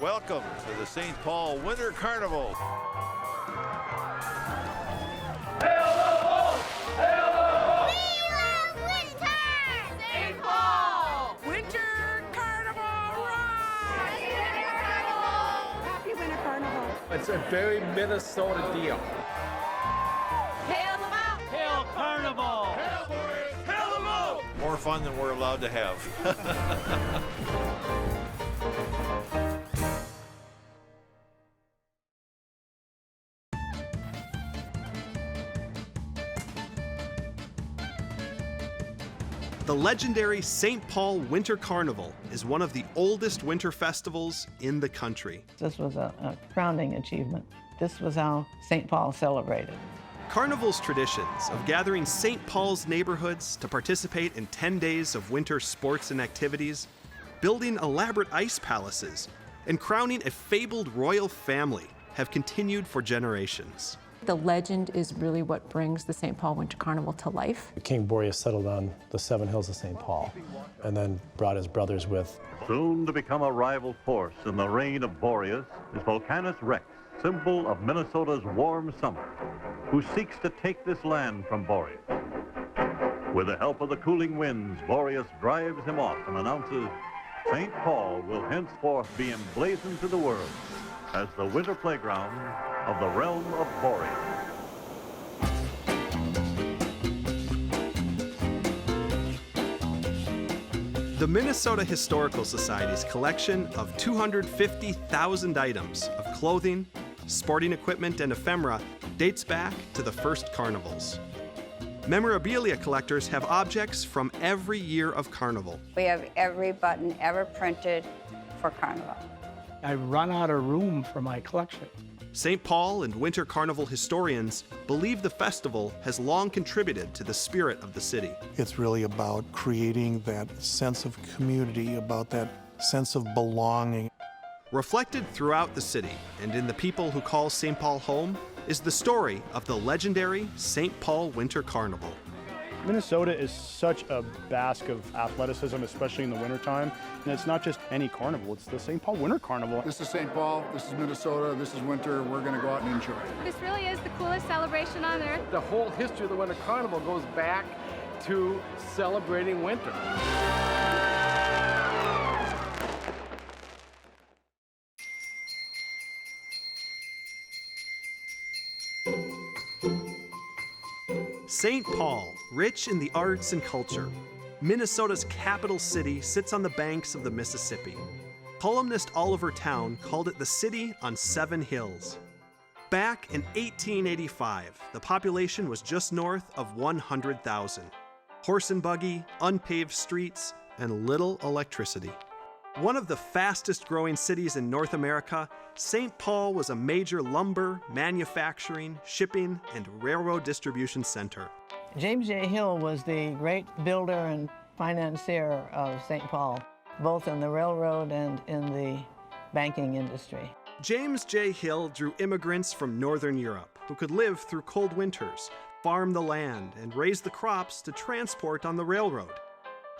Welcome to the St. Paul Winter Carnival. It's a very Minnesota deal. Hail them out! Hail Carnival! Hail boys! Hail them out! More fun than we're allowed to have. The legendary St. Paul Winter Carnival is one of the oldest winter festivals in the country. This was a crowning achievement. This was how St. Paul celebrated. Carnival's traditions of gathering St. Paul's neighborhoods to participate in 10 days of winter sports and activities, building elaborate ice palaces, and crowning a fabled royal family have continued for generations. The legend is really what brings the St. Paul Winter Carnival to life. King Boreas settled on the 7 hills of St. Paul and then brought his brothers with. Soon to become a rival force in the reign of Boreas is Volcanus Rex, symbol of Minnesota's warm summer, who seeks to take this land from Boreas. With the help of the cooling winds, Boreas drives him off and announces St. Paul will henceforth be emblazoned to the world as the winter playground of the realm of Boreas. The Minnesota Historical Society's collection of 250,000 items of clothing, sporting equipment, and ephemera dates back to the first carnivals. Memorabilia collectors have objects from every year of Carnival. We have every button ever printed for Carnival. I've run out of room for my collection. St. Paul and Winter Carnival historians believe the festival has long contributed to the spirit of the city. It's really about creating that sense of community, about that sense of belonging. Reflected throughout the city and in the people who call St. Paul home is the story of the legendary St. Paul Winter Carnival. Minnesota is such a basque of athleticism, especially in the wintertime. And it's not just any carnival, it's the St. Paul Winter Carnival. This is St. Paul, this is Minnesota, this is winter. We're going to go out and enjoy. This really is the coolest celebration on earth. The whole history of the Winter Carnival goes back to celebrating winter. St. Paul, rich in the arts and culture, Minnesota's capital city, sits on the banks of the Mississippi. Columnist Oliver Town called it the city on 7 hills. Back in 1885, the population was just north of 100,000. Horse and buggy, unpaved streets, and little electricity. One of the fastest growing cities in North America, St. Paul was a major lumber, manufacturing, shipping, and railroad distribution center. James J. Hill was the great builder and financier of St. Paul, both in the railroad and in the banking industry. James J. Hill drew immigrants from Northern Europe who could live through cold winters, farm the land, and raise the crops to transport on the railroad.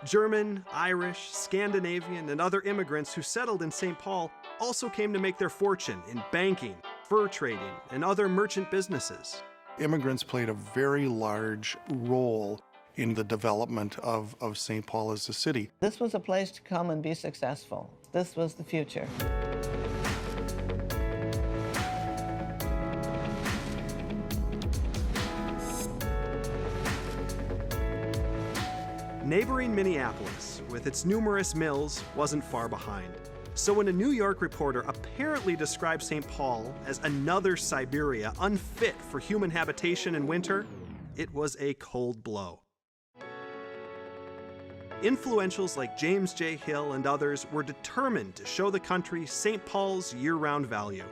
German, Irish, Scandinavian, and other immigrants who settled in St. Paul also came to make their fortune in banking, fur trading, and other merchant businesses. Immigrants played a very large role in the development of St. Paul as a city. This was a place to come and be successful. This was the future. Neighboring Minneapolis, with its numerous mills, wasn't far behind. So when a New York reporter apparently described St. Paul as another Siberia unfit for human habitation in winter, it was a cold blow. Influentials like James J. Hill and others were determined to show the country St. Paul's year-round value.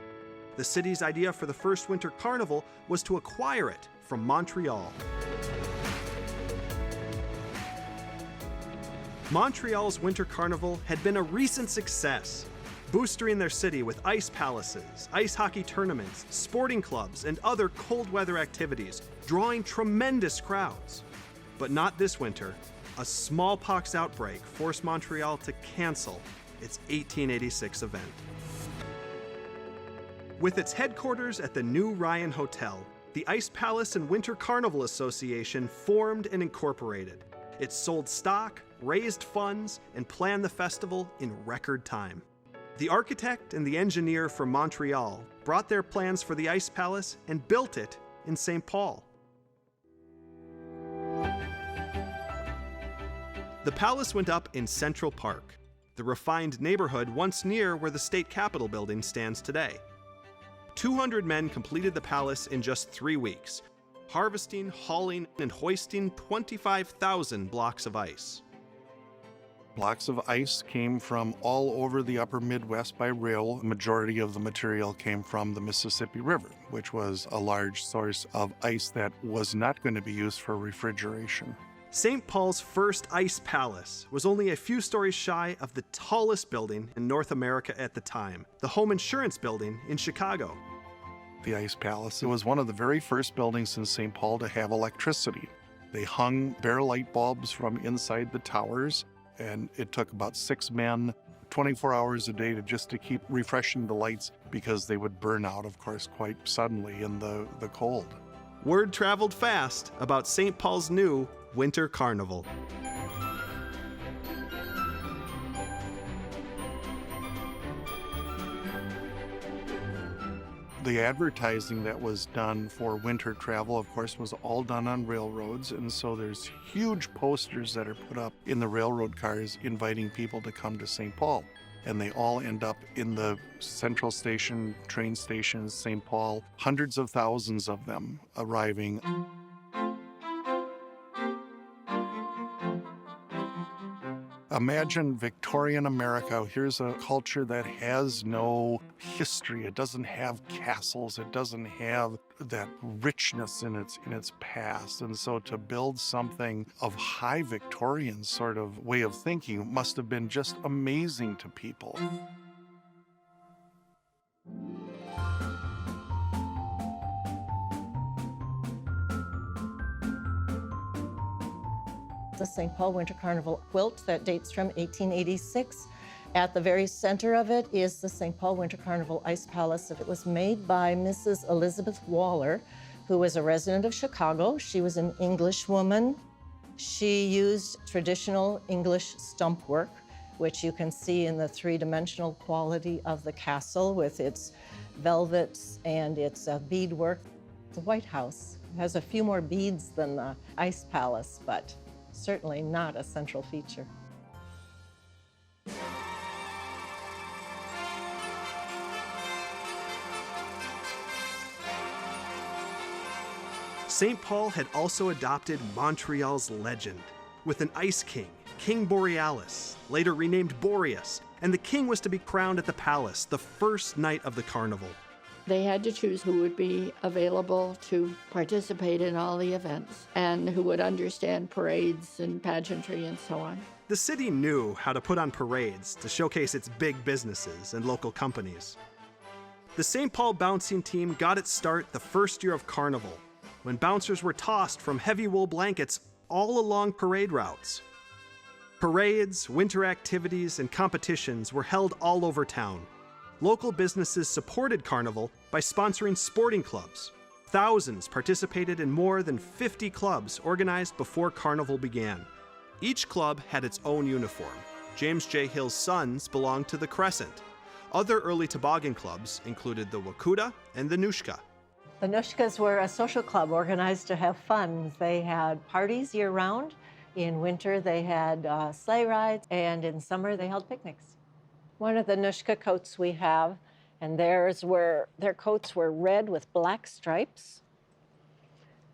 The city's idea for the first Winter Carnival was to acquire it from Montreal. Montreal's Winter Carnival had been a recent success, boosting their city with ice palaces, ice hockey tournaments, sporting clubs, and other cold weather activities, drawing tremendous crowds. But not this winter. A smallpox outbreak forced Montreal to cancel its 1886 event. With its headquarters at the New Ryan Hotel, the Ice Palace and Winter Carnival Association formed and incorporated. It sold stock, raised funds, and planned the festival in record time. The architect and the engineer from Montreal brought their plans for the Ice Palace and built it in St. Paul. The palace went up in Central Park, the refined neighborhood once near where the state capitol building stands today. 200 men completed the palace in just 3 weeks, harvesting, hauling, and hoisting 25,000 blocks of ice. Blocks of ice came from all over the upper Midwest by rail. The majority of the material came from the Mississippi River, which was a large source of ice that was not going to be used for refrigeration. St. Paul's first ice palace was only a few stories shy of the tallest building in North America at the time, the Home Insurance Building in Chicago. The Ice Palace, it was one of the very first buildings in St. Paul to have electricity. They hung bare light bulbs from inside the towers, and it took about 6 men 24 hours a day to keep refreshing the lights because they would burn out, of course, quite suddenly in the cold. Word traveled fast about St. Paul's new Winter Carnival. The advertising that was done for winter travel, of course, was all done on railroads, and so there's huge posters that are put up in the railroad cars inviting people to come to St. Paul. And they all end up in the Central Station, train stations, St. Paul, hundreds of thousands of them arriving. Imagine Victorian America. Here's a culture that has no history. It doesn't have castles. It doesn't have that richness in its past. And so to build something of high Victorian sort of way of thinking must have been just amazing to people. The St. Paul Winter Carnival quilt that dates from 1886. At the very center of it is the St. Paul Winter Carnival Ice Palace. It was made by Mrs. Elizabeth Waller, who was a resident of Chicago. She was an English woman. She used traditional English stump work, which you can see in the three-dimensional quality of the castle with its velvets and its beadwork. The White House has a few more beads than the Ice Palace, but certainly not a central feature. St. Paul had also adopted Montreal's legend, with an Ice King, King Borealis, later renamed Boreas, and the king was to be crowned at the palace the first night of the carnival. They had to choose who would be available to participate in all the events and who would understand parades and pageantry and so on. The city knew how to put on parades to showcase its big businesses and local companies. The St. Paul bouncing team got its start the first year of Carnival, when bouncers were tossed from heavy wool blankets all along parade routes. Parades, winter activities, and competitions were held all over town. Local businesses supported Carnival by sponsoring sporting clubs. Thousands participated in more than 50 clubs organized before Carnival began. Each club had its own uniform. James J. Hill's Sons belonged to the Crescent. Other early toboggan clubs included the Wakuta and the Nushka. The Nushkas were a social club organized to have fun. They had parties year-round. In winter, they had sleigh rides, and in summer, they held picnics. One of the Nushka coats we have, and their coats were red with black stripes.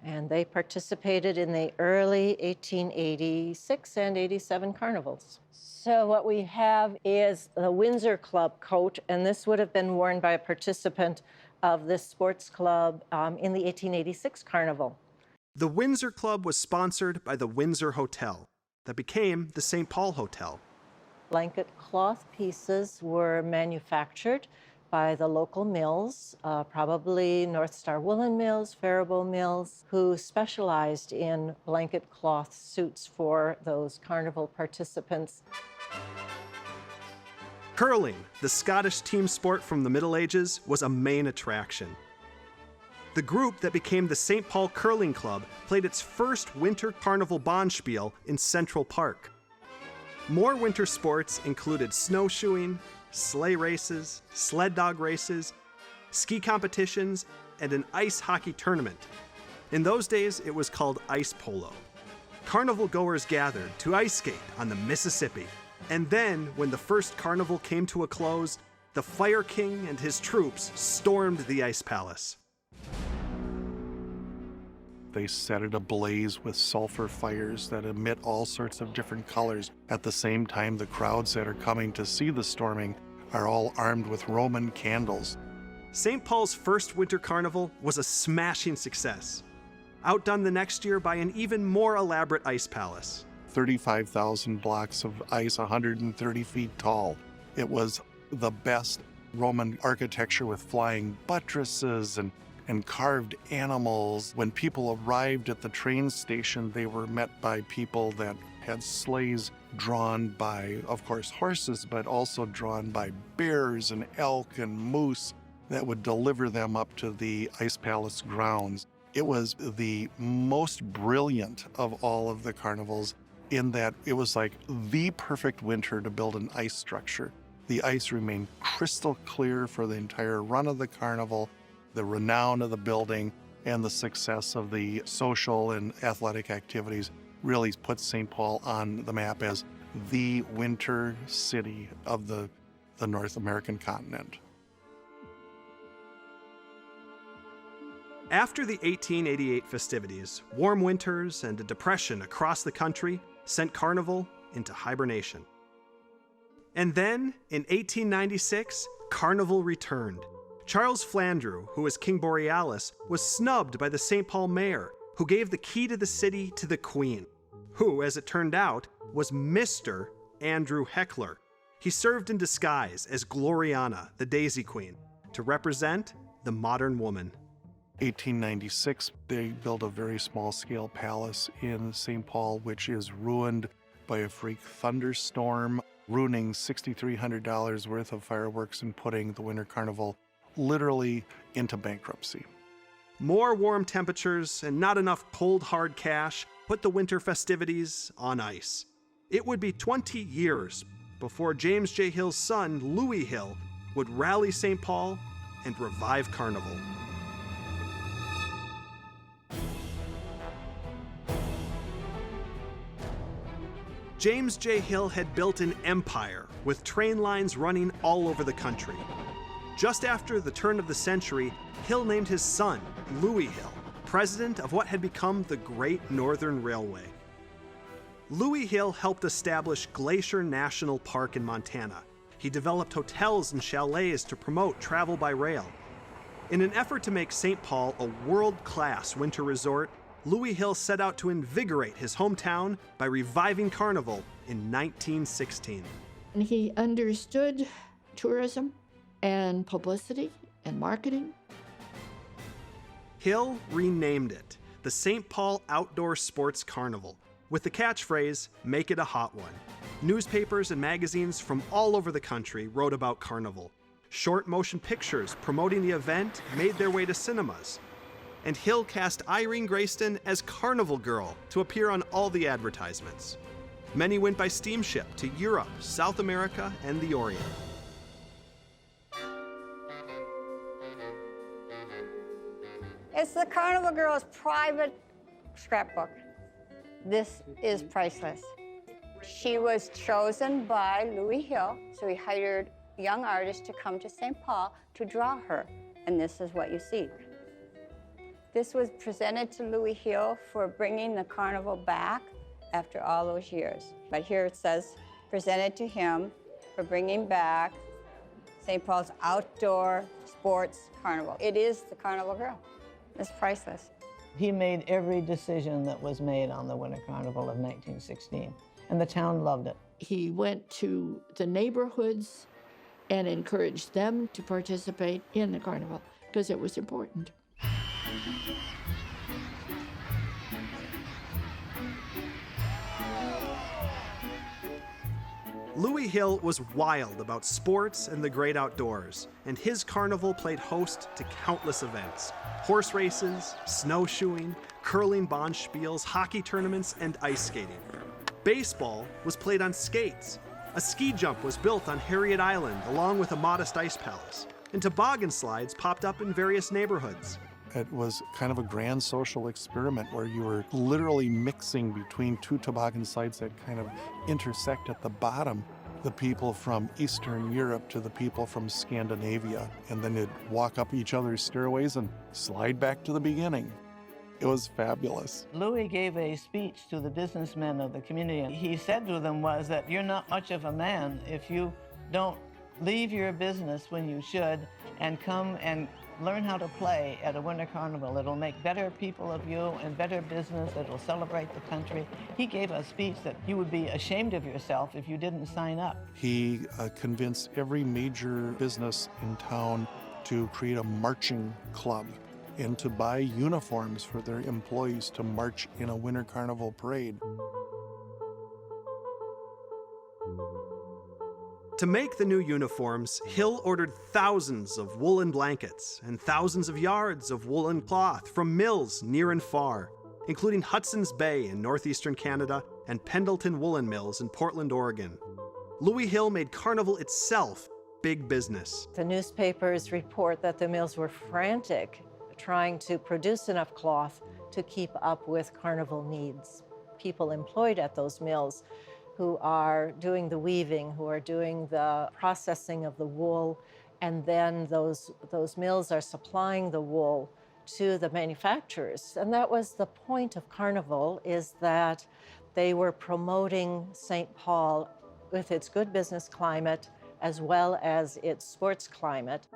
And they participated in the early 1886 and 87 carnivals. So what we have is the Windsor Club coat, and this would have been worn by a participant of this sports club in the 1886 carnival. The Windsor Club was sponsored by the Windsor Hotel, that became the St. Paul Hotel. Blanket cloth pieces were manufactured by the local mills, probably North Star Woolen Mills, Faribault Mills, who specialized in blanket cloth suits for those carnival participants. Curling, the Scottish team sport from the Middle Ages, was a main attraction. The group that became the St. Paul Curling Club played its first Winter Carnival Bonspiel in Central Park. More winter sports included snowshoeing, sleigh races, sled dog races, ski competitions, and an ice hockey tournament. In those days, it was called ice polo. Carnival goers gathered to ice skate on the Mississippi. And then, when the first carnival came to a close, the Fire King and his troops stormed the Ice Palace. They set it ablaze with sulfur fires that emit all sorts of different colors. At the same time, the crowds that are coming to see the storming are all armed with Roman candles. St. Paul's first Winter Carnival was a smashing success, outdone the next year by an even more elaborate ice palace. 35,000 blocks of ice, 130 feet tall. It was the best Roman architecture with flying buttresses and carved animals. When people arrived at the train station, they were met by people that had sleighs drawn by, of course, horses, but also drawn by bears and elk and moose that would deliver them up to the Ice Palace grounds. It was the most brilliant of all of the carnivals in that it was like the perfect winter to build an ice structure. The ice remained crystal clear for the entire run of the carnival. The renown of the building and the success of the social and athletic activities really put St. Paul on the map as the winter city of the North American continent. After the 1888 festivities, warm winters and a depression across the country sent Carnival into hibernation. And then, in 1896, Carnival returned. Charles Flandreau, who was King Borealis, was snubbed by the St. Paul mayor, who gave the key to the city to the Queen, who, as it turned out, was Mr. Andrew Heckler. He served in disguise as Gloriana, the Daisy Queen, to represent the modern woman. 1896, they built a very small-scale palace in St. Paul, which is ruined by a freak thunderstorm, ruining $6,300 worth of fireworks and putting the Winter Carnival literally into bankruptcy. More warm temperatures and not enough cold, hard cash put the winter festivities on ice. It would be 20 years before James J. Hill's son, Louis Hill, would rally St. Paul and revive Carnival. James J. Hill had built an empire with train lines running all over the country. Just after the turn of the century, Hill named his son, Louis Hill, president of what had become the Great Northern Railway. Louis Hill helped establish Glacier National Park in Montana. He developed hotels and chalets to promote travel by rail. In an effort to make St. Paul a world-class winter resort, Louis Hill set out to invigorate his hometown by reviving Carnival in 1916. He understood tourism and publicity and marketing. Hill renamed it the St. Paul Outdoor Sports Carnival, with the catchphrase, "Make it a hot one." Newspapers and magazines from all over the country wrote about Carnival. Short motion pictures promoting the event made their way to cinemas. And Hill cast Irene Grayston as Carnival Girl to appear on all the advertisements. Many went by steamship to Europe, South America, and the Orient. It's the Carnival Girl's private scrapbook. This is priceless. She was chosen by Louis Hill, so he hired young artists to come to St. Paul to draw her, and this is what you see. This was presented to Louis Hill for bringing the carnival back after all those years. But here it says, presented to him for bringing back St. Paul's Outdoor Sports Carnival. It is the Carnival Girl. It's priceless. He made every decision that was made on the Winter Carnival of 1916, and the town loved it. He went to the neighborhoods and encouraged them to participate in the carnival because it was important. Louis Hill was wild about sports and the great outdoors, and his carnival played host to countless events: horse races, snowshoeing, curling bonspiels, hockey tournaments, and ice skating. Baseball was played on skates. A ski jump was built on Harriet Island along with a modest ice palace, and toboggan slides popped up in various neighborhoods. It was kind of a grand social experiment where you were literally mixing between two toboggan slides that kind of intersect at the bottom. The people from Eastern Europe to the people from Scandinavia, and then they'd walk up each other's stairways and slide back to the beginning. It was fabulous. Louis gave a speech to the businessmen of the community. He said to them was that you're not much of a man if you don't leave your business when you should and come and learn how to play at a winter carnival. It'll make better people of you and better business. It'll celebrate the country. He gave a speech that you would be ashamed of yourself if you didn't sign up. He convinced every major business in town to create a marching club and to buy uniforms for their employees to march in a winter carnival parade. To make the new uniforms, Hill ordered thousands of woolen blankets and thousands of yards of woolen cloth from mills near and far, including Hudson's Bay in northeastern Canada and Pendleton Woolen Mills in Portland, Oregon. Louis Hill made Carnival itself big business. The newspapers report that the mills were frantic trying to produce enough cloth to keep up with Carnival needs. People employed at those mills who are doing the weaving, who are doing the processing of the wool, and then those mills are supplying the wool to the manufacturers. And that was the point of Carnival, is that they were promoting St. Paul with its good business climate as well as its sports climate.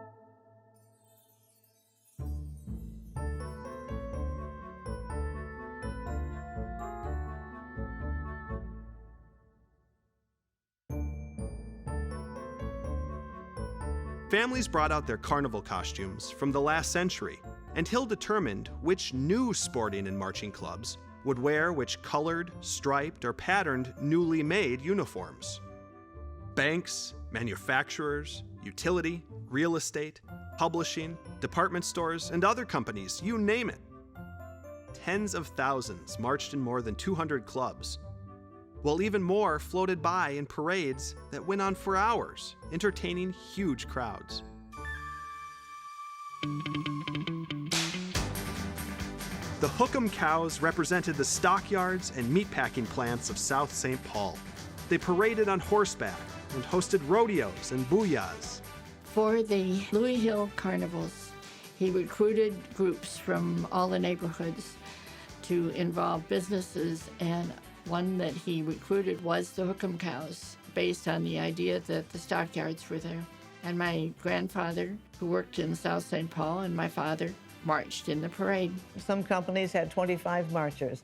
Families brought out their carnival costumes from the last century, and Hill determined which new sporting and marching clubs would wear which colored, striped, or patterned newly made uniforms. Banks, manufacturers, utility, real estate, publishing, department stores, and other companies, you name it. Tens of thousands marched in more than 200 clubs, while even more floated by in parades that went on for hours, entertaining huge crowds. The Hookham cows represented the stockyards and meatpacking plants of South St. Paul. They paraded on horseback and hosted rodeos and booyahs. For the Louis Hill carnivals, he recruited groups from all the neighborhoods to involve businesses, and one that he recruited was the Hookham cows, based on the idea that the stockyards were there. And my grandfather, who worked in South St. Paul, and my father marched in the parade. Some companies had 25 marchers.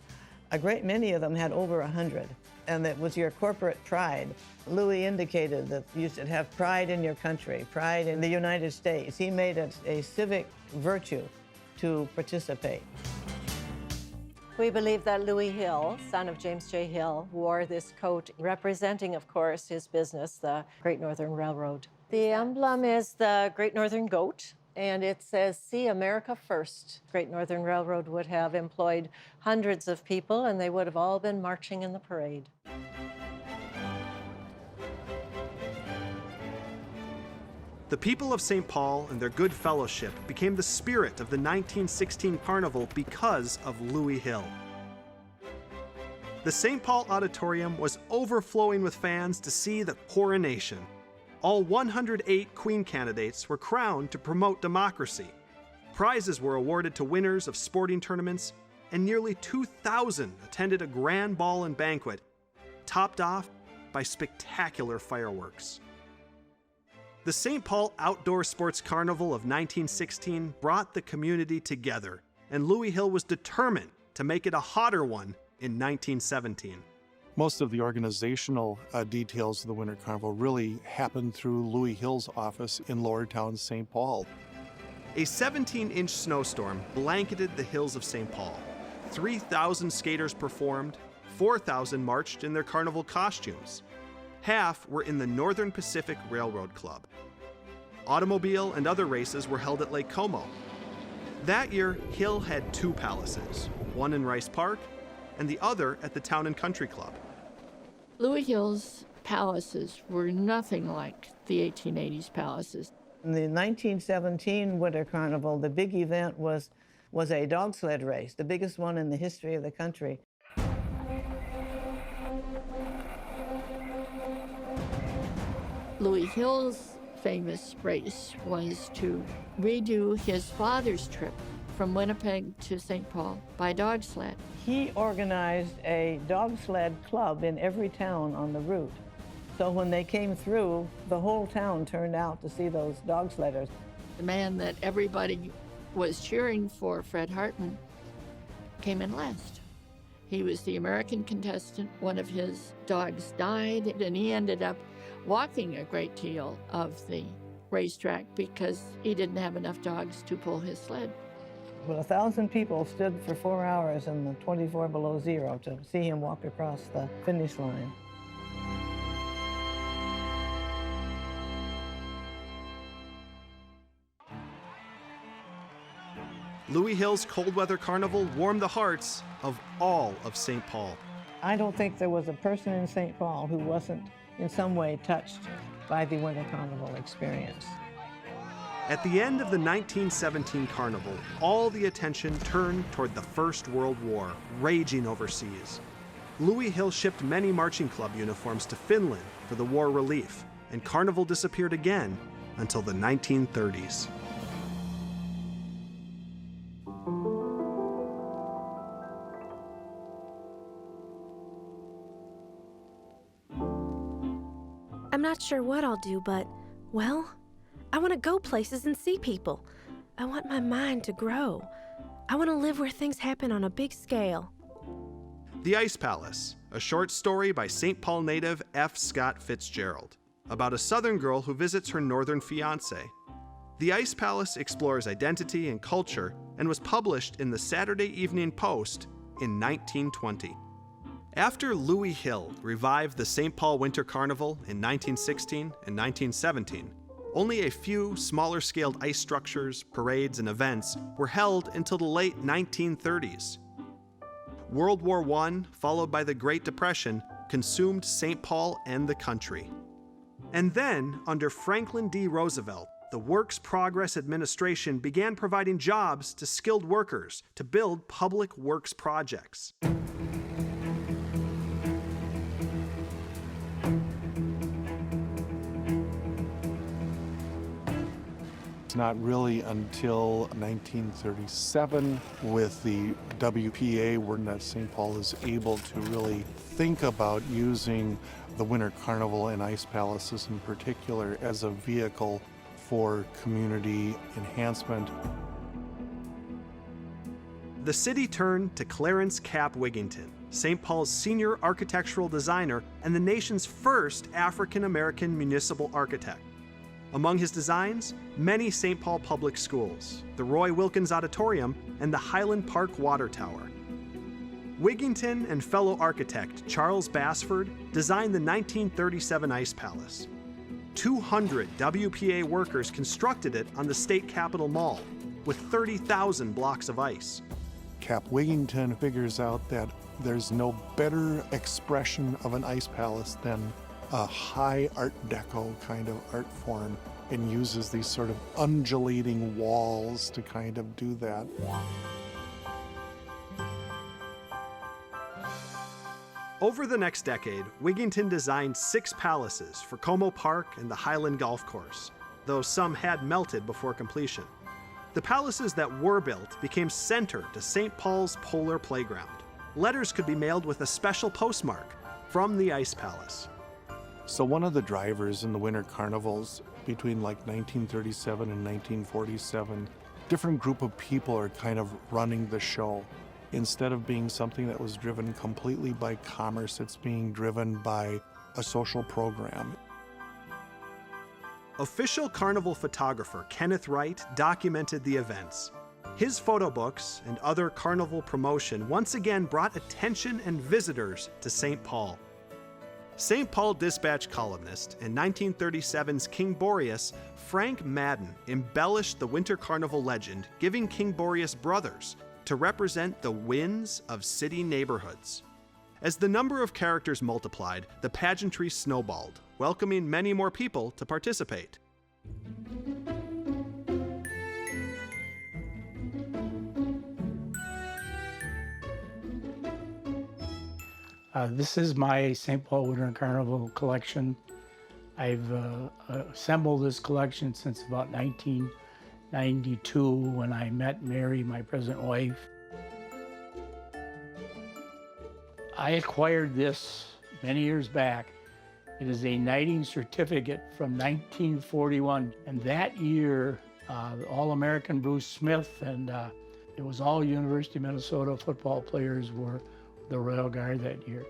A great many of them had over 100, and it was your corporate pride. Louis indicated that you should have pride in your country, pride in the United States. He made it a civic virtue to participate. We believe that Louis Hill, son of James J. Hill, wore this coat representing, of course, his business, the Great Northern Railroad. The emblem is the Great Northern Goat, and it says, "See America First." Great Northern Railroad would have employed hundreds of people, and they would have all been marching in the parade. The people of St. Paul and their good fellowship became the spirit of the 1916 Carnival because of Louis Hill. The St. Paul Auditorium was overflowing with fans to see the coronation. All 108 Queen candidates were crowned to promote democracy. Prizes were awarded to winners of sporting tournaments, and nearly 2,000 attended a grand ball and banquet, topped off by spectacular fireworks. The St. Paul Outdoor Sports Carnival of 1916 brought the community together, and Louis Hill was determined to make it a hotter one in 1917. Most of the organizational details of the Winter Carnival really happened through Louis Hill's office in Lowertown, St. Paul. A 17-inch snowstorm blanketed the hills of St. Paul. 3,000 skaters performed, 4,000 marched in their carnival costumes. Half were in the Northern Pacific Railroad Club. Automobile and other races were held at Lake Como. That year, Hill had 2 palaces, one in Rice Park and the other at the Town and Country Club. Louis Hill's palaces were nothing like the 1880s palaces. In the 1917 Winter Carnival, the big event was a dog sled race, the biggest one in the history of the country. Louis Hill's famous race was to redo his father's trip from Winnipeg to St. Paul by dog sled. He organized a dog sled club in every town on the route. So when they came through, the whole town turned out to see those dog sledders. The man that everybody was cheering for, Fred Hartman, came in last. He was the American contestant. One of his dogs died, and he ended up walking a great deal of the racetrack because he didn't have enough dogs to pull his sled. Well, 1,000 people stood for 4 hours in the 24 below zero to see him walk across the finish line. Louis Hill's Cold Weather Carnival warmed the hearts of all of St. Paul. I don't think there was a person in St. Paul who wasn't in some way touched by the Winter Carnival experience. At the end of the 1917 carnival, all the attention turned toward the First World War, raging overseas. Louis Hill shipped many marching club uniforms to Finland for the war relief, and carnival disappeared again until the 1930s. I'm not sure what I'll do, but, well, I want to go places and see people. I want my mind to grow. I want to live where things happen on a big scale. The Ice Palace, a short story by St. Paul native F. Scott Fitzgerald, about a Southern girl who visits her Northern fiancé. The Ice Palace explores identity and culture and was published in the Saturday Evening Post in 1920. After Louis Hill revived the St. Paul Winter Carnival in 1916 and 1917, only a few smaller-scaled ice structures, parades, and events were held until the late 1930s. World War I, followed by the Great Depression, consumed St. Paul and the country. And then, under Franklin D. Roosevelt, the Works Progress Administration began providing jobs to skilled workers to build public works projects. Not really until 1937 with the WPA when St. Paul is able to really think about using the Winter Carnival and Ice Palaces in particular as a vehicle for community enhancement. The city turned to Clarence Cap Wigington, St. Paul's senior architectural designer and the nation's first African-American municipal architect. Among his designs, many St. Paul public schools, the Roy Wilkins Auditorium, and the Highland Park Water Tower. Wigington and fellow architect Charles Bassford designed the 1937 Ice Palace. 200 WPA workers constructed it on the State Capitol Mall, with 30,000 blocks of ice. Cap Wigington figures out that there's no better expression of an ice palace than a high Art Deco kind of art form, and uses these sort of undulating walls to kind of do that. Over the next decade, Wigington designed 6 palaces for Como Park and the Highland Golf Course, though some had melted before completion. The palaces that were built became center to St. Paul's Polar Playground. Letters could be mailed with a special postmark from the Ice Palace. So one of the drivers in the Winter Carnivals between like 1937 and 1947, different group of people are kind of running the show. Instead of being something that was driven completely by commerce, it's being driven by a social program. Official carnival photographer Kenneth Wright documented the events. His photo books and other carnival promotion once again brought attention and visitors to St. Paul. St. Paul Dispatch columnist and 1937's King Boreas, Frank Madden, embellished the Winter Carnival legend, giving King Boreas brothers to represent the winds of city neighborhoods. As the number of characters multiplied, the pageantry snowballed, welcoming many more people to participate. This is my St. Paul Winter Carnival collection. I've assembled this collection since about 1992 when I met Mary, my present wife. I acquired this many years back. It is a knighting certificate from 1941, and that year, All-American Bruce Smith and it was all University of Minnesota football players were the Royal Guard that year.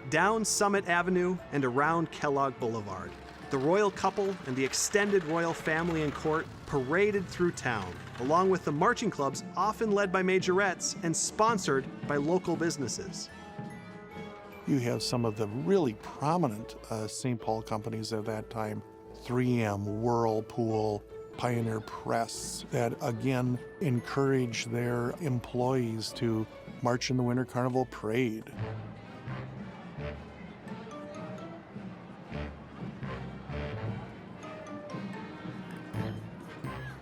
Down Summit Avenue and around Kellogg Boulevard, the royal couple and the extended royal family and court paraded through town, along with the marching clubs often led by majorettes and sponsored by local businesses. You have some of the really prominent St. Paul companies at that time, 3M, Whirlpool, Pioneer Press, that again encourage their employees to march in the Winter Carnival parade.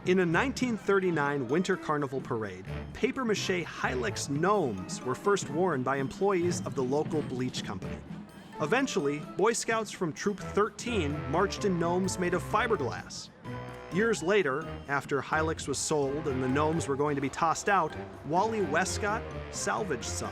In a 1939 Winter Carnival parade, papier-mâché Hilux gnomes were first worn by employees of the local bleach company. Eventually, Boy Scouts from Troop 13 marched in gnomes made of fiberglass. Years later, after Hilux was sold and the gnomes were going to be tossed out, Wally Westcott salvaged some.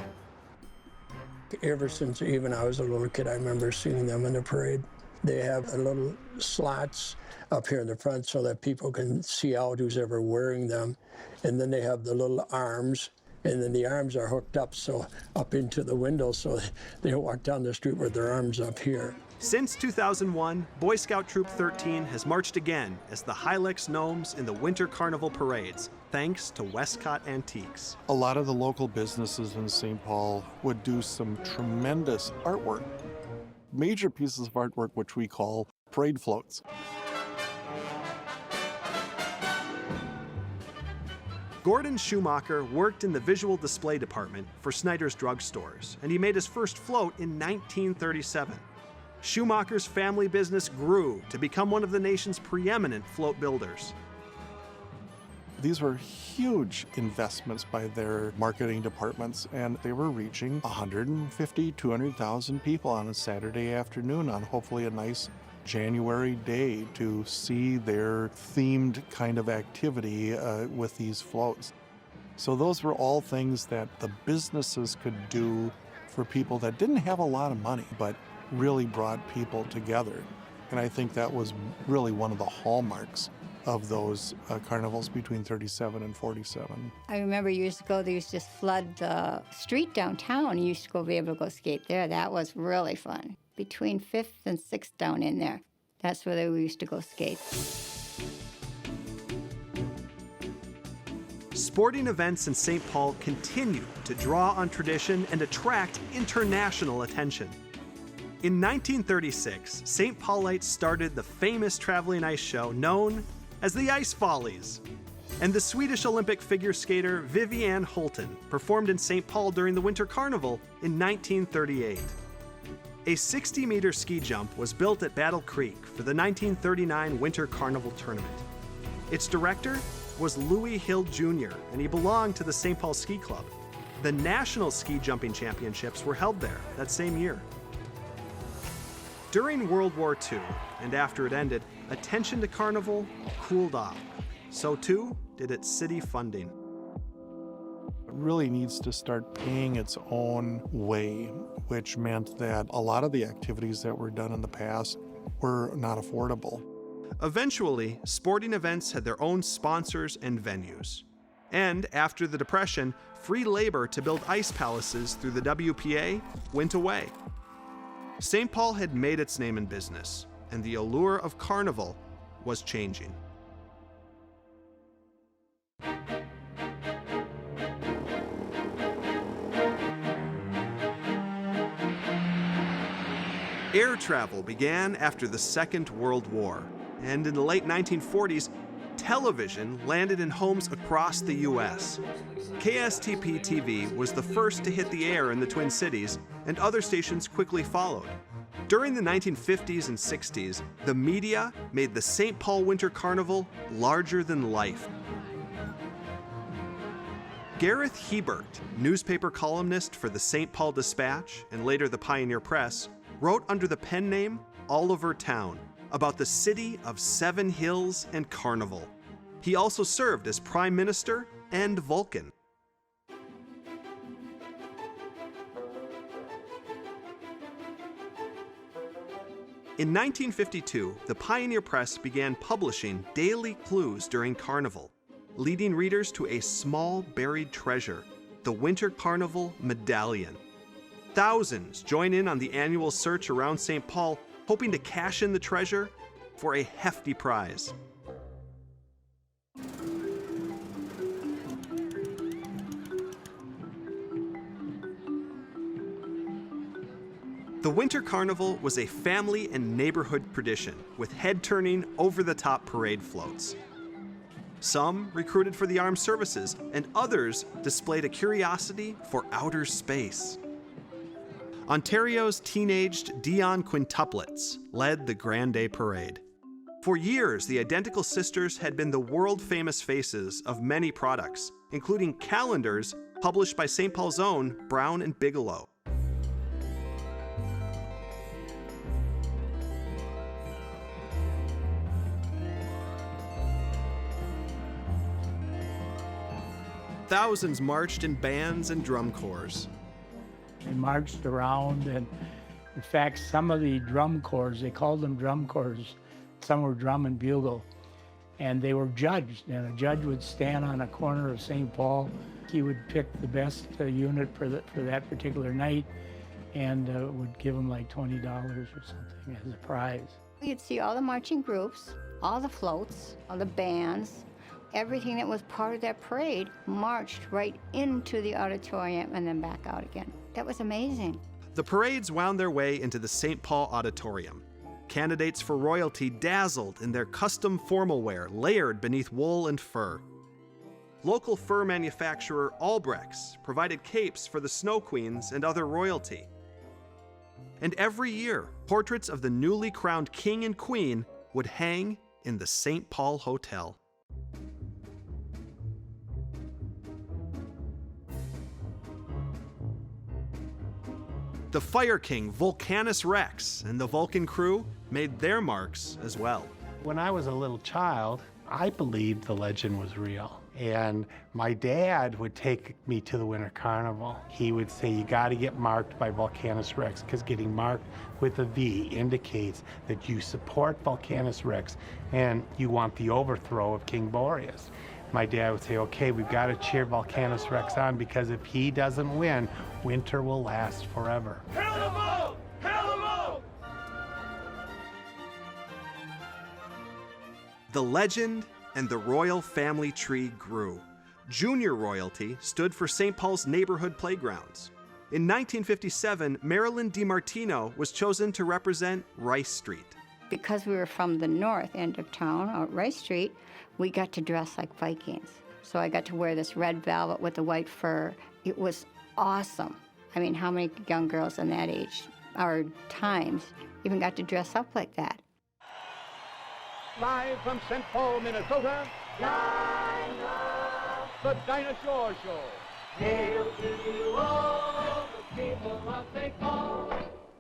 Ever since even I was a little kid, I remember seeing them in the parade. They have a little slots up here in the front so that people can see out who's ever wearing them. And then they have the little arms, and then the arms are hooked up so up into the window so they walk down the street with their arms up here. Since 2001, Boy Scout Troop 13 has marched again as the Hilux gnomes in the Winter Carnival parades, thanks to Westcott Antiques. A lot of the local businesses in St. Paul would do some tremendous artwork. Major pieces of artwork which we call parade floats. Gordon Schumacher worked in the visual display department for Snyder's drugstores, and he made his first float in 1937. Schumacher's family business grew to become one of the nation's preeminent float builders. These were huge investments by their marketing departments, and they were reaching 150, 200,000 people on a Saturday afternoon on hopefully a nice January day to see their themed kind of activity with these floats. So those were all things that the businesses could do for people that didn't have a lot of money, but really brought people together. And I think that was really one of the hallmarks of those carnivals between 37 and 47. I remember years ago they used to just flood the street downtown. You used to be able to go skate there. That was really fun. Between 5th and 6th down in there. That's where we used to go skate. Sporting events in St. Paul continue to draw on tradition and attract international attention. In 1936, St. Paulites started the famous traveling ice show known as the Ice Follies. And the Swedish Olympic figure skater Vivianne Holten performed in St. Paul during the Winter Carnival in 1938. A 60-meter ski jump was built at Battle Creek for the 1939 Winter Carnival tournament. Its director was Louis Hill Jr., and he belonged to the St. Paul Ski Club. The National Ski Jumping Championships were held there that same year. During World War II, and after it ended, attention to Carnival cooled off. So too did its city funding. It really needs to start paying its own way, which meant that a lot of the activities that were done in the past were not affordable. Eventually, sporting events had their own sponsors and venues. And after the Depression, free labor to build ice palaces through the WPA went away. St. Paul had made its name in business, and the allure of Carnival was changing. Air travel began after the Second World War, and in the late 1940s, television landed in homes across the U.S. KSTP-TV was the first to hit the air in the Twin Cities, and other stations quickly followed. During the 1950s and 60s, the media made the St. Paul Winter Carnival larger than life. Gareth Hebert, newspaper columnist for the St. Paul Dispatch and later the Pioneer Press, wrote under the pen name Oliver Town about the city of 7 hills and carnival. He also served as Prime Minister and Vulcan. In 1952, the Pioneer Press began publishing daily clues during Carnival, leading readers to a small buried treasure, the Winter Carnival Medallion. Thousands join in on the annual search around St. Paul, hoping to cash in the treasure for a hefty prize. The Winter Carnival was a family and neighborhood tradition with head-turning, over-the-top parade floats. Some recruited for the armed services, and others displayed a curiosity for outer space. Ontario's teenaged Dion quintuplets led the Grand Day Parade. For years, the Identical Sisters had been the world-famous faces of many products, including calendars published by St. Paul's own Brown and Bigelow. Thousands marched in bands and drum corps. They marched around, and in fact, some of the drum corps, they called them drum corps, some were drum and bugle, and they were judged, and a judge would stand on a corner of St. Paul. He would pick the best unit for that particular night, and would give them like $20 or something as a prize. You'd see all the marching groups, all the floats, all the bands, everything that was part of that parade marched right into the auditorium and then back out again. That was amazing. The parades wound their way into the St. Paul Auditorium. Candidates for royalty dazzled in their custom formal wear layered beneath wool and fur. Local fur manufacturer Albrecht's provided capes for the Snow Queens and other royalty. And every year, portraits of the newly crowned king and queen would hang in the St. Paul Hotel. The Fire King Volcanus Rex and the Vulcan crew made their marks as well. When I was a little child, I believed the legend was real. And my dad would take me to the Winter Carnival. He would say, you gotta get marked by Volcanus Rex, because getting marked with a V indicates that you support Volcanus Rex and you want the overthrow of King Boreas. My dad would say, okay, we've got to cheer Volcanus Rex on, because if he doesn't win, winter will last forever. Hail them out! Hail them out! The legend and the royal family tree grew. Junior royalty stood for St. Paul's neighborhood playgrounds. In 1957, Marilyn DiMartino was chosen to represent Rice Street. Because we were from the north end of town, out Rice Street, we got to dress like Vikings. So I got to wear this red velvet with the white fur. It was awesome. I mean, how many young girls in that age, our times, even got to dress up like that? Live from St. Paul, Minnesota, the Dinosaur Show. Hail to you all, the people of St. Paul.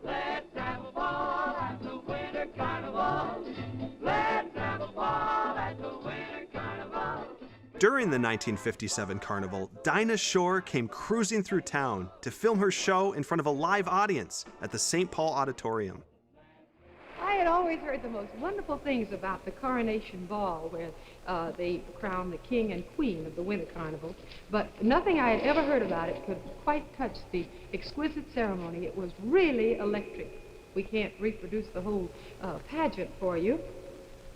Let's have a ball at the Winter Carnival. Let's have a ball at the Winter Carnival. During the 1957 Carnival, Dinah Shore came cruising through town to film her show in front of a live audience at the St. Paul Auditorium. I had always heard the most wonderful things about the coronation ball, where they crown the king and queen of the Winter Carnival, but nothing I had ever heard about it could quite touch the exquisite ceremony. It was really electric. We can't reproduce the whole pageant for you,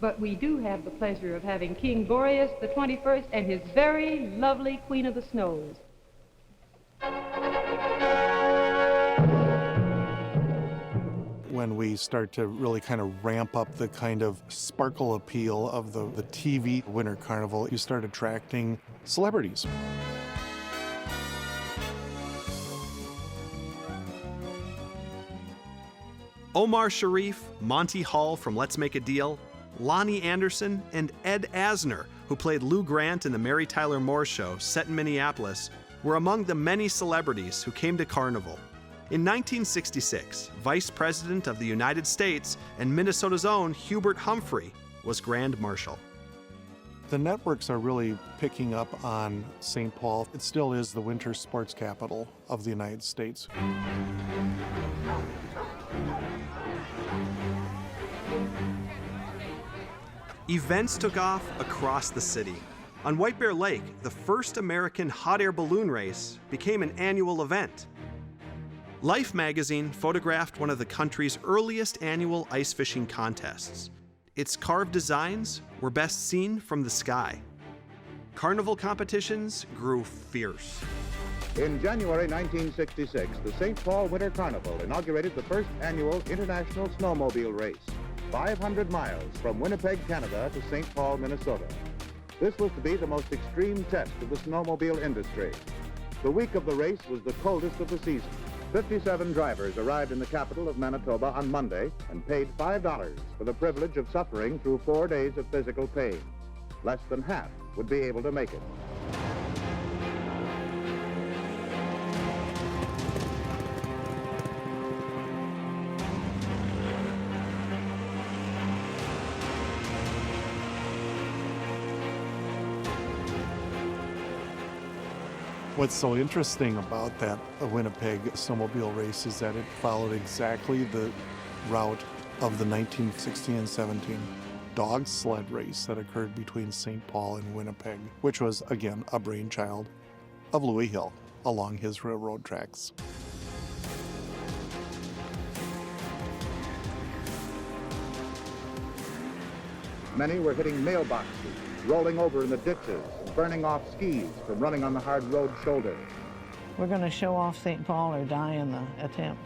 but we do have the pleasure of having King Boreas the 21st and his very lovely Queen of the Snows. when we start to really kind of ramp up the kind of sparkle appeal of the TV Winter Carnival. You start attracting celebrities. Omar Sharif, Monty Hall from Let's Make a Deal, Lonnie Anderson, and Ed Asner, who played Lou Grant in the Mary Tyler Moore Show set in Minneapolis, were among the many celebrities who came to Carnival. In 1966, Vice President of the United States and Minnesota's own Hubert Humphrey was Grand Marshal. The networks are really picking up on St. Paul. It still is the winter sports capital of the United States. Events took off across the city. On White Bear Lake, the first American hot air balloon race became an annual event. Life magazine photographed one of the country's earliest annual ice fishing contests. Its carved designs were best seen from the sky. Carnival competitions grew fierce. In January 1966, the St. Paul Winter Carnival inaugurated the first annual international snowmobile race, 500 miles from Winnipeg, Canada to St. Paul, Minnesota. This was to be the most extreme test of the snowmobile industry. The week of the race was the coldest of the season. 57 drivers arrived in the capital of Manitoba on Monday and paid $5 for the privilege of suffering through 4 days of physical pain. Less than half would be able to make it. What's so interesting about that Winnipeg snowmobile race is that it followed exactly the route of the 1916 and 17 dog sled race that occurred between St. Paul and Winnipeg, which was, again, a brainchild of Louis Hill along his railroad tracks. Many were hitting mailboxes, rolling over in the ditches, burning off skis from running on the hard road shoulder. We're going to show off St. Paul or die in the attempt.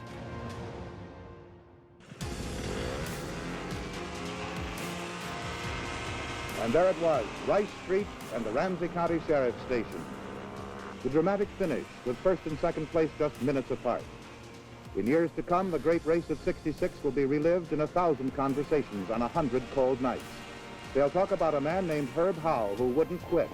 And there it was, Rice Street and the Ramsey County Sheriff's Station. The dramatic finish, with first and second place just minutes apart. In years to come, the great race of '66 will be relived in 1,000 conversations on 100 cold nights. They'll talk about a man named Herb Howe who wouldn't quit.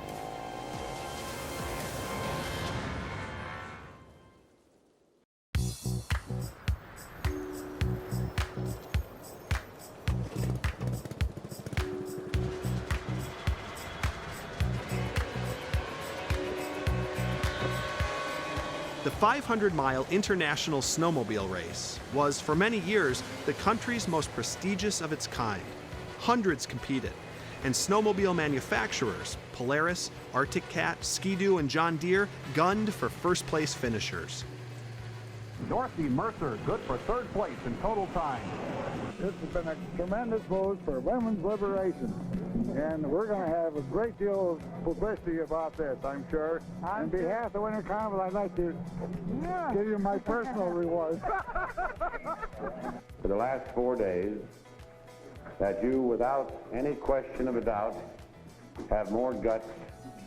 The 500-mile international snowmobile race was, for many years, the country's most prestigious of its kind. Hundreds competed, and snowmobile manufacturers, Polaris, Arctic Cat, Ski-Doo, and John Deere, gunned for first-place finishers. Dorothy Mercer, good for third place in total time. This has been a tremendous vote for women's liberation, and we're going to have a great deal of publicity about this, I'm sure. On behalf of the Winter Carnival, I'd like to give you my personal reward. For the last 4 days, that you, without any question of a doubt, have more guts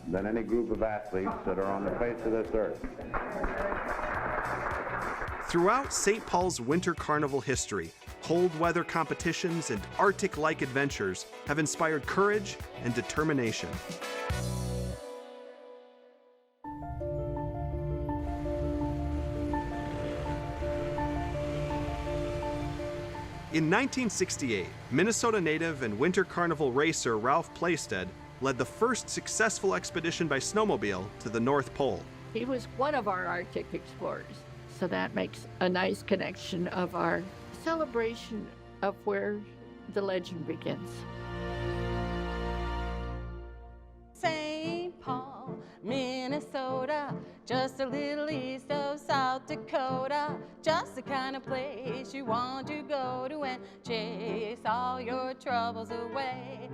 than any group of athletes that are on the face of this earth. Throughout St. Paul's Winter Carnival history, cold weather competitions and Arctic-like adventures have inspired courage and determination. In 1968, Minnesota native and Winter Carnival racer Ralph Plaisted led the first successful expedition by snowmobile to the North Pole. He was one of our Arctic explorers, so that makes a nice connection of our celebration of where the legend begins. St. Paul, Minnesota, just a little east of South Dakota, just the kind of place you want to go to and chase all your troubles away.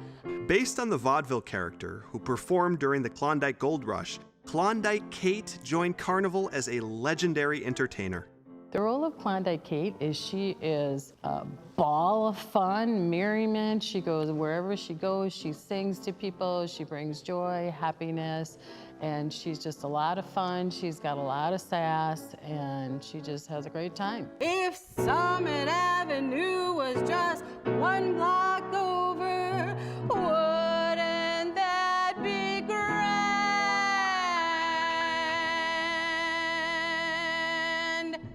Based on the vaudeville character who performed during the Klondike Gold Rush, Klondike Kate joined Carnival as a legendary entertainer. The role of Klondike Kate is she is a ball of fun, merriment. She goes wherever she goes, she sings to people, she brings joy, happiness, and she's just a lot of fun. She's got a lot of sass, and she just has a great time. If Summit Avenue was just one block over, wouldn't that be grand?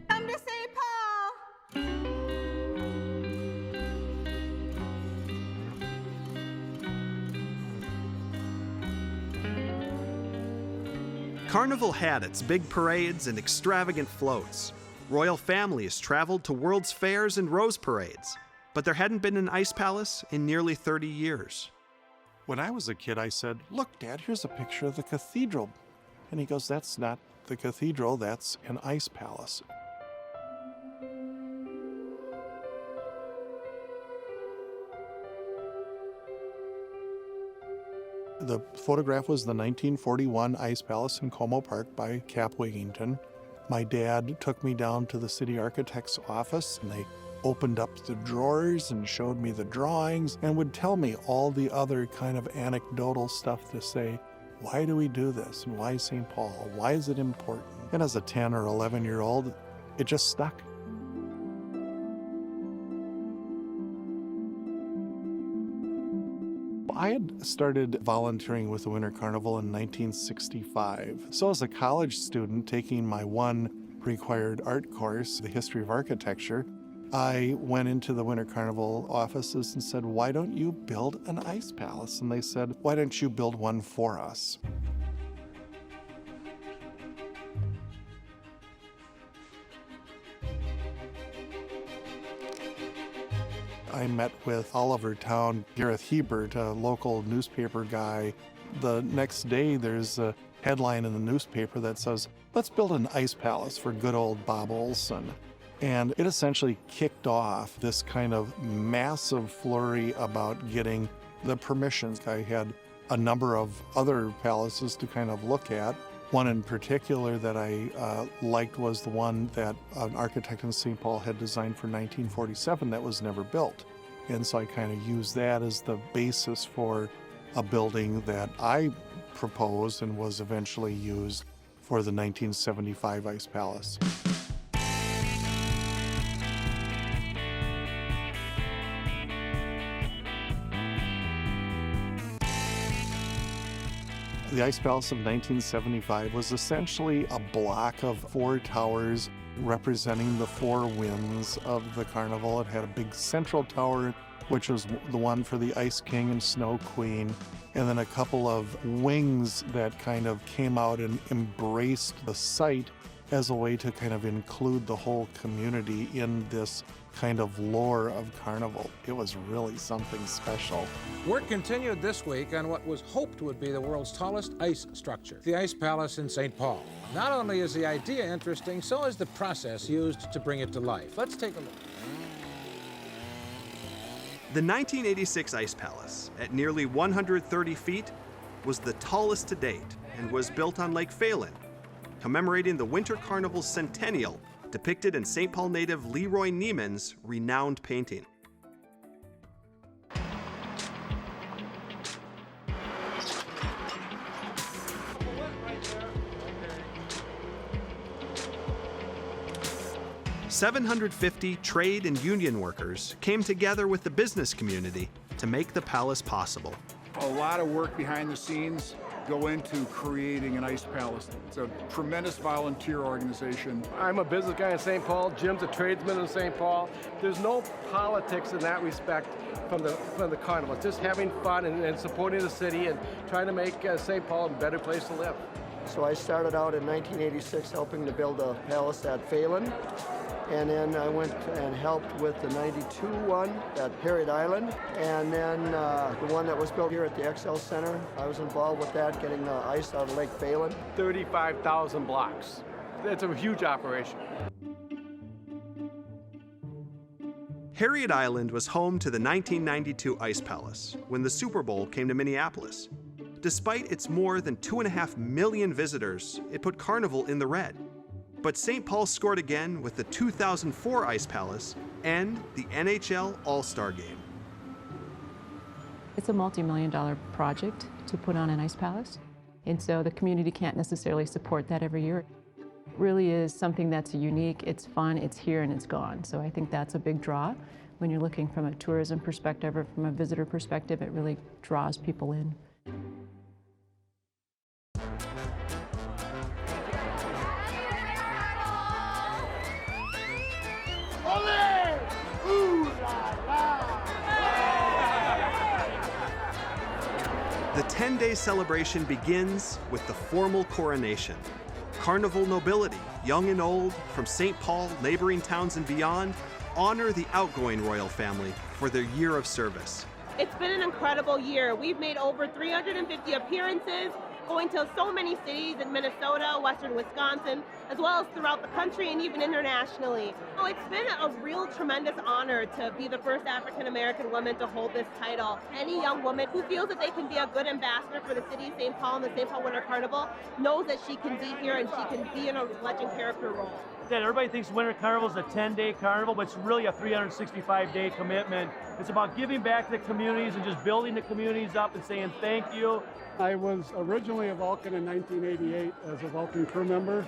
Come to St. Paul. Carnival had its big parades and extravagant floats. Royal families traveled to World's Fairs and Rose Parades, but there hadn't been an ice palace in nearly 30 years. When I was a kid, I said, "Look, Dad, here's a picture of the cathedral." And he goes, "That's not the cathedral, that's an ice palace." The photograph was the 1941 Ice Palace in Como Park by Cap Wigington. My dad took me down to the city architect's office, and they opened up the drawers and showed me the drawings and would tell me all the other kind of anecdotal stuff to say, why do we do this? And why St. Paul? Why is it important? And as a 10 or 11-year-old, it just stuck. I had started volunteering with the Winter Carnival in 1965. So as a college student taking my one required art course, the history of architecture, I went into the Winter Carnival offices and said, "Why don't you build an ice palace?" And they said, "Why don't you build one for us?" I met with Oliver Town, Gareth Hebert, a local newspaper guy. The next day, there's a headline in the newspaper that says, "Let's build an ice palace for good old Bob Olson." And it essentially kicked off this kind of massive flurry about getting the permissions. I had a number of other palaces to kind of look at. One in particular that I liked was the one that an architect in St. Paul had designed for 1947 that was never built. And so I kind of used that as the basis for a building that I proposed and was eventually used for the 1975 Ice Palace. The Ice Palace of 1975 was essentially a block of 4 towers representing the 4 winds of the carnival. It had a big central tower, which was the one for the Ice King and Snow Queen, and then a couple of wings that kind of came out and embraced the site as a way to kind of include the whole community in this kind of lore of carnival. It was really something special. Work continued this week on what was hoped would be the world's tallest ice structure, the Ice Palace in St. Paul. Not only is the idea interesting, so is the process used to bring it to life. Let's take a look. The 1986 Ice Palace, at nearly 130 feet, was the tallest to date and was built on Lake Phelan, commemorating the Winter Carnival's centennial, depicted in St. Paul native Leroy Neiman's renowned painting. "750 trade and union workers came together with the business community to make the palace possible." A lot of work behind the scenes go into creating an ice palace. It's a tremendous volunteer organization. I'm a business guy in St. Paul. Jim's a tradesman in St. Paul. There's no politics in that respect from the carnival. It's just having fun and supporting the city and trying to make St. Paul a better place to live. So I started out in 1986 helping to build a palace at Phelan. And then I went and helped with the 92 one at Harriet Island. And then the one that was built here at the XL Center, I was involved with that, getting the ice out of Lake Phelan. 35,000 blocks. It's a huge operation. Harriet Island was home to the 1992 Ice Palace when the Super Bowl came to Minneapolis. Despite its more than 2.5 million visitors, it put Carnival in the red. But St. Paul scored again with the 2004 Ice Palace and the NHL All-Star Game. It's a multi-million-dollar project to put on an ice palace, and so the community can't necessarily support that every year. It really is something that's unique, it's fun, it's here and it's gone. So I think that's a big draw. When you're looking from a tourism perspective or from a visitor perspective, it really draws people in. The 10-day celebration begins with the formal coronation. Carnival nobility, young and old, from St. Paul, neighboring towns and beyond, honor the outgoing royal family for their year of service. It's been an incredible year. We've made over 350 appearances, going to so many cities in Minnesota, western Wisconsin, as well as throughout the country and even internationally. So it's been a real tremendous honor to be the first African-American woman to hold this title. Any young woman who feels that they can be a good ambassador for the city of St. Paul and the St. Paul Winter Carnival knows that she can be here and she can be in a legend character role. Everybody thinks Winter Carnival is a 10-day carnival, but it's really a 365-day commitment. It's about giving back to the communities and just building the communities up and saying thank you. I was originally a Vulcan in 1988 as a Vulcan crew member.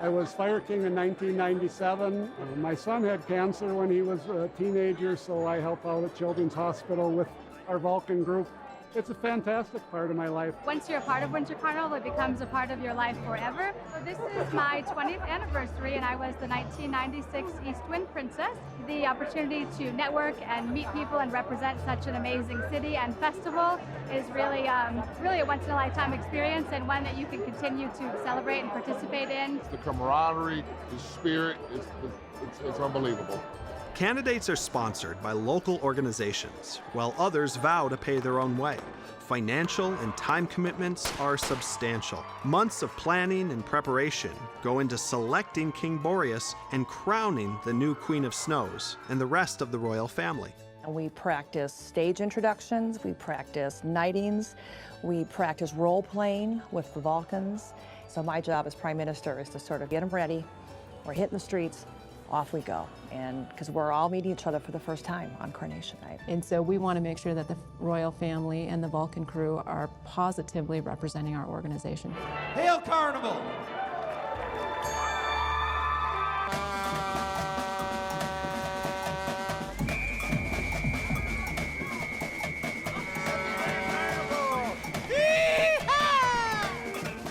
I was Fire King in 1997. My son had cancer when he was a teenager, so I help out at Children's Hospital with our Vulcan group. It's a fantastic part of my life. Once you're a part of Winter Carnival, it becomes a part of your life forever. So this is my 20th anniversary, and I was the 1996 East Wind Princess. The opportunity to network and meet people and represent such an amazing city and festival is really a once-in-a-lifetime experience, and one that you can continue to celebrate and participate in. The camaraderie, the spirit, it's unbelievable. Candidates are sponsored by local organizations, while others vow to pay their own way. Financial and time commitments are substantial. Months of planning and preparation go into selecting King Boreas and crowning the new Queen of Snows and the rest of the royal family. We practice stage introductions, we practice knightings, we practice role-playing with the Vulcans. So my job as Prime Minister is to sort of get them ready. We're hitting the streets, off we go. And because we're all meeting each other for the first time on coronation night. And so we want to make sure that the royal family and the Vulcan crew are positively representing our organization. Hail Carnival!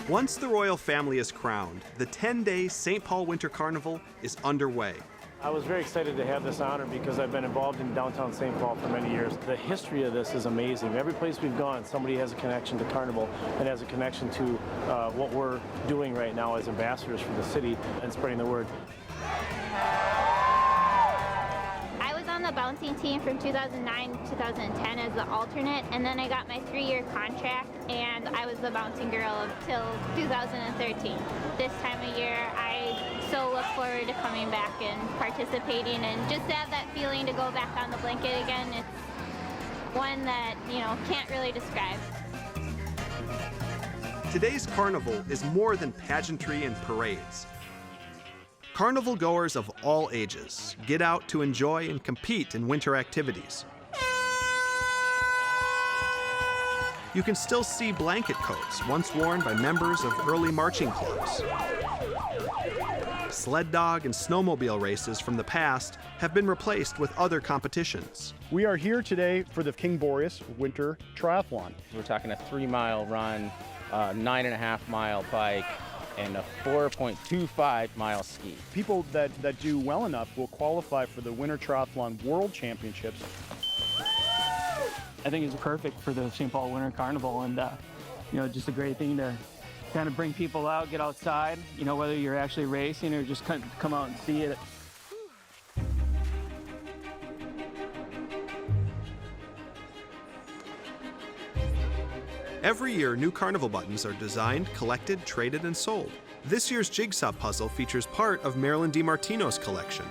Once the royal family is crowned, the 10-day St. Paul Winter Carnival is underway. I was very excited to have this honor because I've been involved in downtown St. Paul for many years. The history of this is amazing. Every place we've gone, somebody has a connection to Carnival and has a connection to what we're doing right now as ambassadors for the city and spreading the word. I was on the bouncing team from 2009 to 2010 as the alternate, and then I got my 3-year contract, and I was the bouncing girl until 2013. This time of year, I so look forward to coming back and participating, and just to have that feeling to go back on the blanket again. It's one that, can't really describe. Today's carnival is more than pageantry and parades. Carnival goers of all ages get out to enjoy and compete in winter activities. You can still see blanket coats once worn by members of early marching clubs. Sled dog and snowmobile races from the past have been replaced with other competitions. We are here today for the King Boreas Winter Triathlon. We're talking a 3-mile run, 9.5-mile bike, and a 4.25-mile ski. People that do well enough will qualify for the Winter Triathlon World Championships. I think it's perfect for the St. Paul Winter Carnival, and just a great thing to kind of bring people out, get outside, whether you're actually racing or just come out and see it. Every year, new carnival buttons are designed, collected, traded, and sold. This year's jigsaw puzzle features part of Marilyn DiMartino's collection.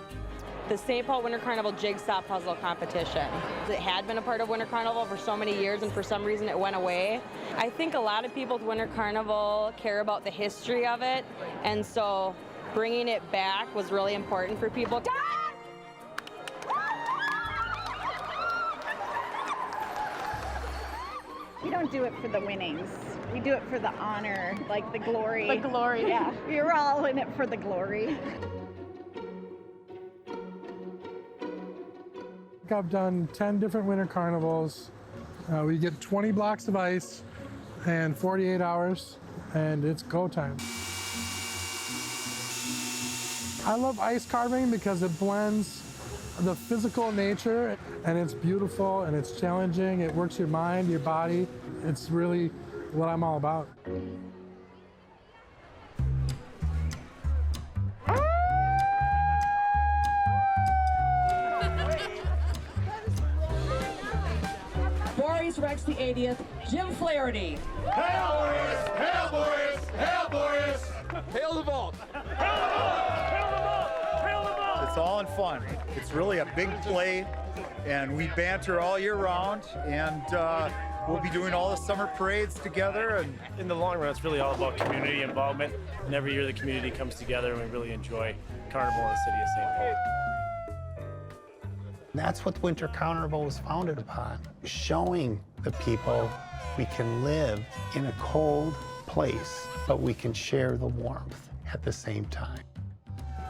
The St. Paul Winter Carnival Jigsaw Puzzle Competition. It had been a part of Winter Carnival for so many years, and for some reason it went away. I think a lot of people with Winter Carnival care about the history of it, and so bringing it back was really important for people. We don't do it for the winnings. We do it for the honor, like the glory. The glory. Yeah, we're all in it for the glory. I've done 10 different winter carnivals. We get 20 blocks of ice and 48 hours, and it's go time. I love ice carving because it blends the physical nature, and it's beautiful and it's challenging. It works your mind, your body. It's really what I'm all about. Boris Rex the 80th, Jim Flaherty. Hail Boris! Hail Boris! Hail Boris! Hail the vault! It's all in fun. It's really a big play, and we banter all year round, and we'll be doing all the summer parades together. And in the long run, it's really all about community involvement, and every year the community comes together, and we really enjoy Carnival in the city of St. Paul. That's what Winter Carnival was founded upon, showing the people we can live in a cold place, but we can share the warmth at the same time.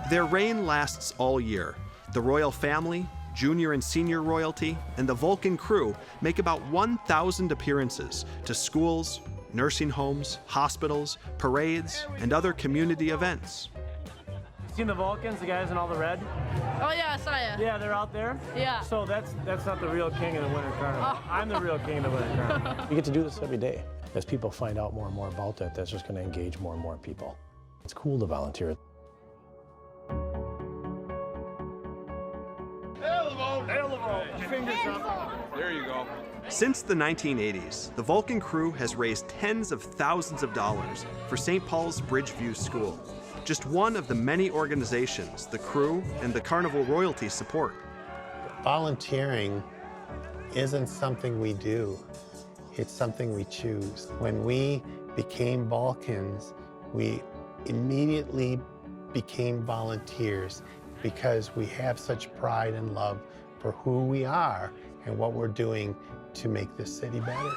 Their reign lasts all year. The royal family, junior and senior royalty, and the Vulcan crew make about 1,000 appearances to schools, nursing homes, hospitals, parades, and other community events. Seen the Vulcans, the guys in all the red? Oh yeah, I saw ya. Yeah, they're out there? Yeah. So that's not the real king of the Winter Carnival. Oh. I'm the real king of the Winter Carnival. We get to do this every day. As people find out more and more about it, that's just going to engage more and more people. It's cool to volunteer. Hail the vault! Hail the vault! Fingers up. there you go. Since the 1980s, the Vulcan crew has raised tens of thousands of dollars for St. Paul's Bridgeview School, just one of the many organizations the crew and the Carnival royalty support. Volunteering isn't something we do, it's something we choose. When we became Vulcans, we immediately became volunteers because we have such pride and love for who we are and what we're doing to make this city better.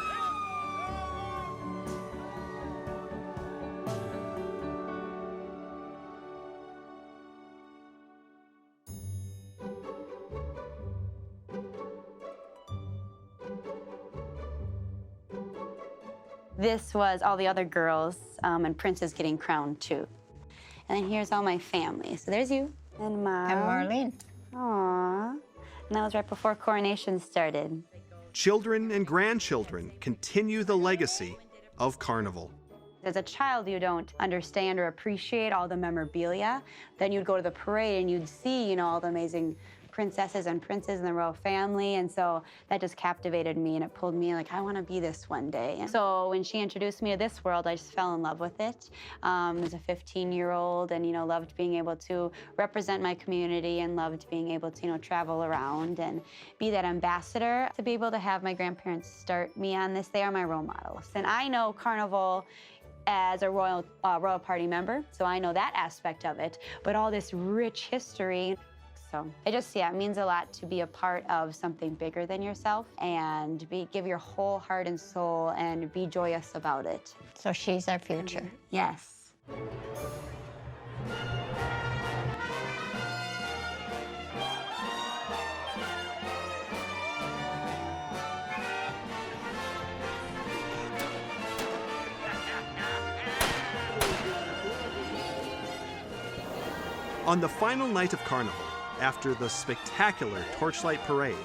This was all the other girls and princes getting crowned too. And then here's all my family. So there's you and Mom. And Marlene. Aww. And that was right before coronation started. Children and grandchildren continue the legacy of Carnival. As a child, you don't understand or appreciate all the memorabilia. Then you'd go to the parade and you'd see, all the amazing princesses and princes in the royal family, and so that just captivated me, and it pulled me like, I want to be this one day. And so when she introduced me to this world, I just fell in love with it. As a 15-year-old, and loved being able to represent my community, and loved being able to travel around and be that ambassador. To be able to have my grandparents start me on this, they are my role models. And I know Carnival as a royal party member, so I know that aspect of it, but all this rich history. So it means a lot to be a part of something bigger than yourself and give your whole heart and soul and be joyous about it. So she's our future. Yes. On the final night of Carnival, after the spectacular torchlight parade,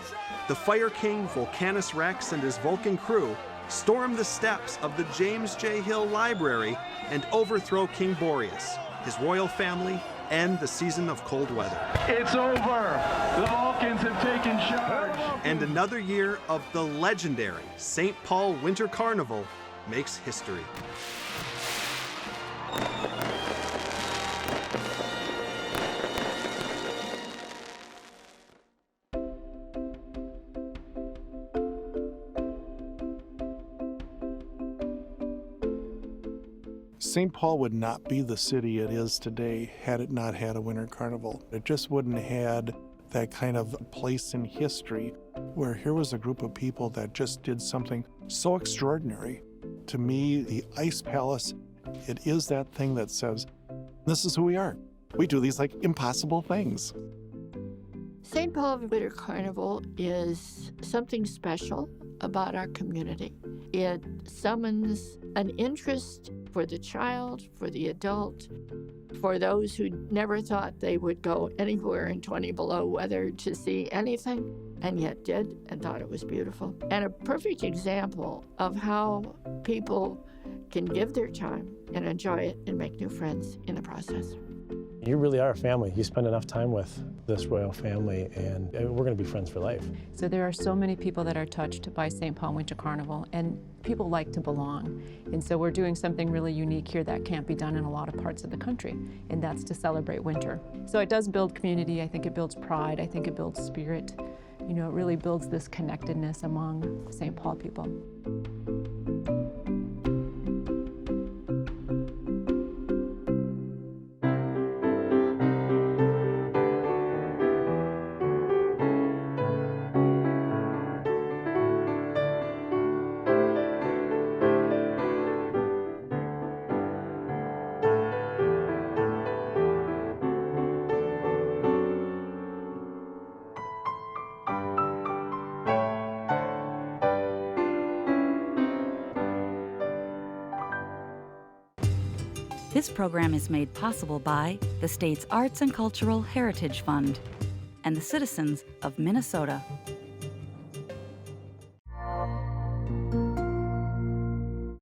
the Fire King Vulcanus Rex and his Vulcan crew storm the steps of the James J. Hill Library and overthrow King Boreas, his royal family, and the season of cold weather. It's over. The Vulcans have taken charge. And another year of the legendary St. Paul Winter Carnival makes history. St. Paul would not be the city it is today had it not had a Winter Carnival. It just wouldn't have had that kind of place in history where here was a group of people that just did something so extraordinary. To me, the Ice Palace, it is that thing that says, this is who we are. We do these like impossible things. St. Paul Winter Carnival is something special about our community. It summons an interest for the child, for the adult, for those who never thought they would go anywhere in 20 below weather to see anything, and yet did and thought it was beautiful. And a perfect example of how people can give their time and enjoy it and make new friends in the process. You really are a family. You spend enough time with this royal family, and we're going to be friends for life. So there are so many people that are touched by St. Paul Winter Carnival, and people like to belong. And so we're doing something really unique here that can't be done in a lot of parts of the country, and that's to celebrate winter. So it does build community. I think it builds pride. I think it builds spirit. You know, it really builds this connectedness among St. Paul people. This program is made possible by the state's Arts and Cultural Heritage Fund and the citizens of Minnesota.